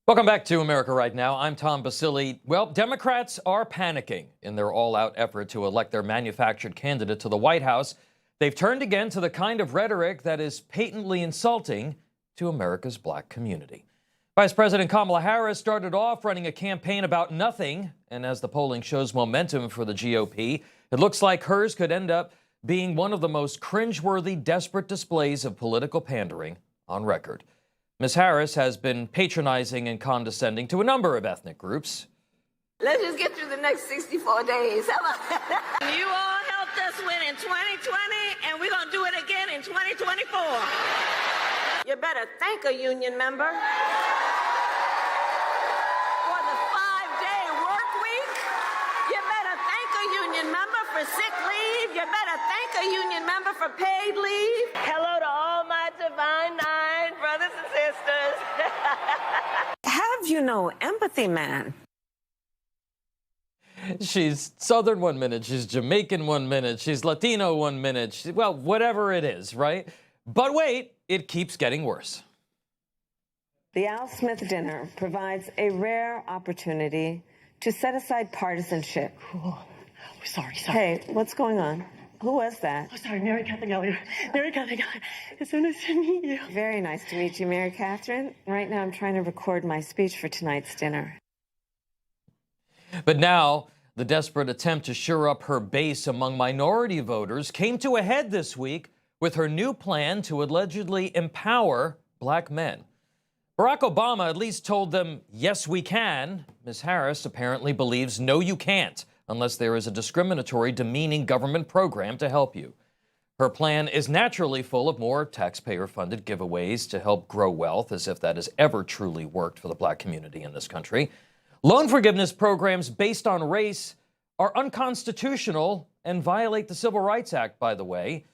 Welcome back to America Right Now. I'm Tom Basile. Well, Democrats are panicking in their all-out effort to elect their manufactured candidate to the White House. They've turned again to the kind of rhetoric that is patently insulting to America's black community. Vice President Kamala Harris started off running a campaign about nothing, and as the polling shows momentum for the GOP, it looks like hers could end up being one of the most cringeworthy, desperate displays of political pandering on record. Ms. Harris has been patronizing and condescending to a number of ethnic groups. Let's just get through the next 64 days. How about that? You all helped us win in 2020, and we're going to do it again in 2024. You better thank a union member for the 5-day work week. You better thank a union member for sick leave. You better thank a union member for paid leave. Hello to all my divine nine brothers and sisters. Have you no empathy, man? She's Southern 1 minute, she's Jamaican 1 minute, she's Latino 1 minute, well, whatever it is, right? But wait, it keeps getting worse. The Al Smith dinner provides a rare opportunity to set aside partisanship. Oh, sorry. Hey, what's going on? Who was that? Oh, sorry, Mary Catherine Elliott. Mary Catherine Elliott. It's so nice to meet you. Very nice to meet you, Mary Catherine. Right now I'm trying to record my speech for tonight's dinner. But now, the desperate attempt to shore up her base among minority voters came to a head this week with her new plan to allegedly empower black men. Barack Obama at least told them, yes, we can. Ms. Harris apparently believes, no, you can't, unless there is a discriminatory, demeaning government program to help you. Her plan is naturally full of more taxpayer-funded giveaways to help grow wealth, as if that has ever truly worked for the black community in this country. Loan forgiveness programs based on race are unconstitutional and violate the Civil Rights Act, by the way.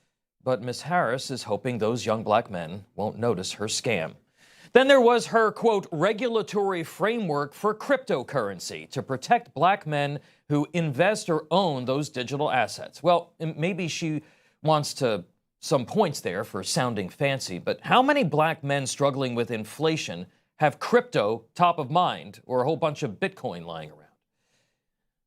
But Ms. Harris is hoping those young black men won't notice her scam. Then there was her, quote, regulatory framework for cryptocurrency to protect black men who invest or own those digital assets. Well, maybe she wants to some points there for sounding fancy, but how many black men struggling with inflation have crypto top of mind or a whole bunch of Bitcoin lying around?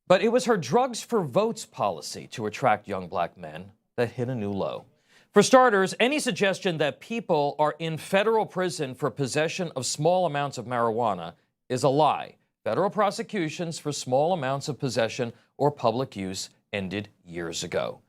But it was her drugs for votes policy to attract young black men that hit a new low. For starters, any suggestion that people are in federal prison for possession of small amounts of marijuana is a lie. Federal prosecutions for small amounts of possession or public use ended years ago.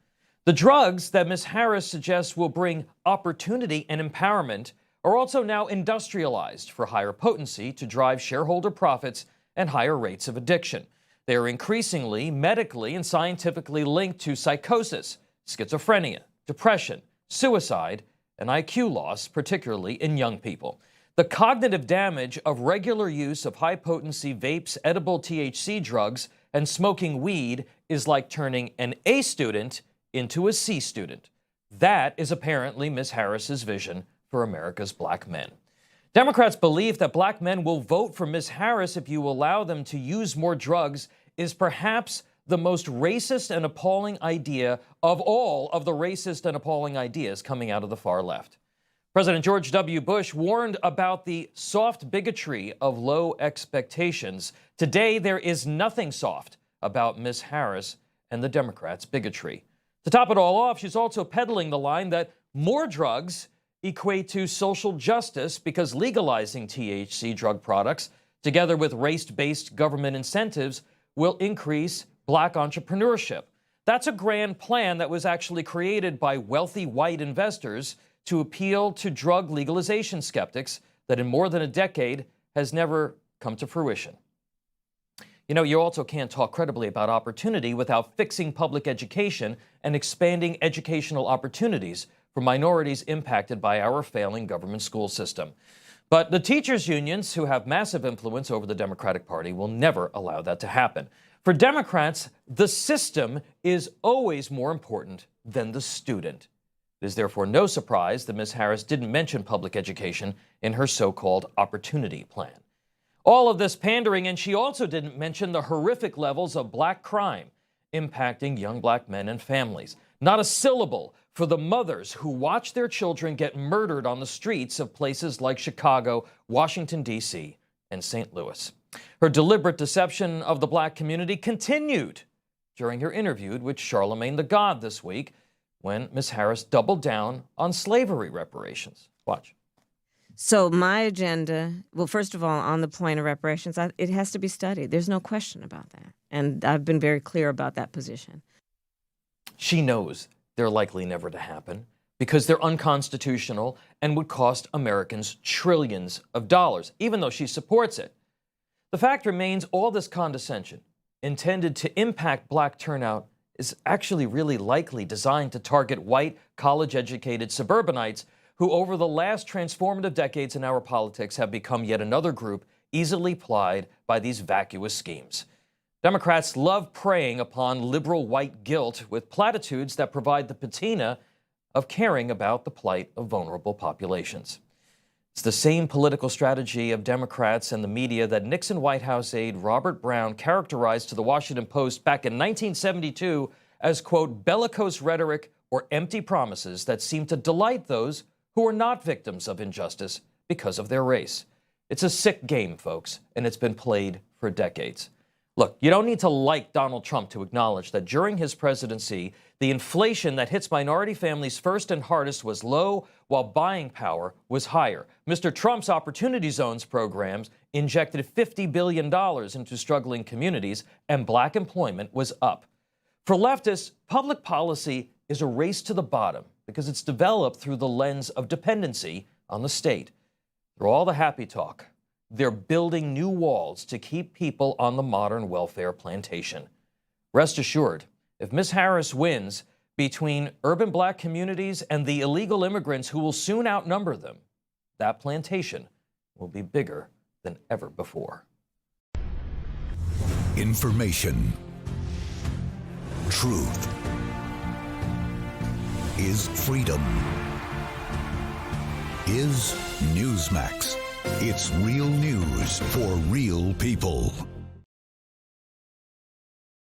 The drugs that Ms. Harris suggests will bring opportunity and empowerment are also now industrialized for higher potency to drive shareholder profits and higher rates of addiction. They are increasingly medically and scientifically linked to psychosis, schizophrenia, depression, suicide, and IQ loss, particularly in young people. The cognitive damage of regular use of high-potency vapes, edible THC drugs, and smoking weed is like turning an A student into a C student. That is apparently Ms. Harris's vision for America's black men. Democrats believe that black men will vote for Ms. Harris if you allow them to use more drugs is perhaps the most racist and appalling idea of all of the racist and appalling ideas coming out of the far left. President George W. Bush warned about the soft bigotry of low expectations. Today, there is nothing soft about Ms. Harris and the Democrats' bigotry. To top it all off, she's also peddling the line that more drugs equate to social justice because legalizing THC drug products, together with race-based government incentives, will increase black entrepreneurship. That's a grand plan that was actually created by wealthy white investors to appeal to drug legalization skeptics that in more than a decade has never come to fruition. You know, you also can't talk credibly about opportunity without fixing public education and expanding educational opportunities for minorities impacted by our failing government school system. But the teachers' unions, who have massive influence over the Democratic Party, will never allow that to happen. For Democrats, the system is always more important than the student. It is therefore no surprise that Ms. Harris didn't mention public education in her so-called opportunity plan. All of this pandering, and she also didn't mention the horrific levels of black crime impacting young black men and families. Not a syllable for the mothers who watch their children get murdered on the streets of places like Chicago, Washington, D.C., and St. Louis. Her deliberate deception of the black community continued during her interview with Charlemagne the God this week, when Ms. Harris doubled down on slavery reparations. Watch. So my agenda, well, first of all, on the point of reparations, it has to be studied. There's no question about that. And I've been very clear about that position. She knows they're likely never to happen because they're unconstitutional and would cost Americans trillions of dollars, even though she supports it. The fact remains, all this condescension intended to impact black turnout is actually really likely designed to target white, college-educated suburbanites who over the last transformative decades in our politics have become yet another group easily plied by these vacuous schemes. Democrats love preying upon liberal white guilt with platitudes that provide the patina of caring about the plight of vulnerable populations. It's the same political strategy of Democrats and the media that Nixon White House aide Robert Brown characterized to the Washington Post back in 1972 as, quote, bellicose rhetoric or empty promises that seem to delight those who are not victims of injustice because of their race. It's a sick game, folks, and it's been played for decades. Look, you don't need to like Donald Trump to acknowledge that during his presidency, the inflation that hits minority families first and hardest was low, while buying power was higher. Mr. Trump's Opportunity Zones programs injected $50 billion into struggling communities, and black employment was up. For leftists, public policy is a race to the bottom because it's developed through the lens of dependency on the state. Through all the happy talk, they're building new walls to keep people on the modern welfare plantation. Rest assured, if Ms. Harris wins, between urban black communities and the illegal immigrants who will soon outnumber them, that plantation will be bigger than ever before. Information. Truth. Is freedom. Is Newsmax. It's real news for real people.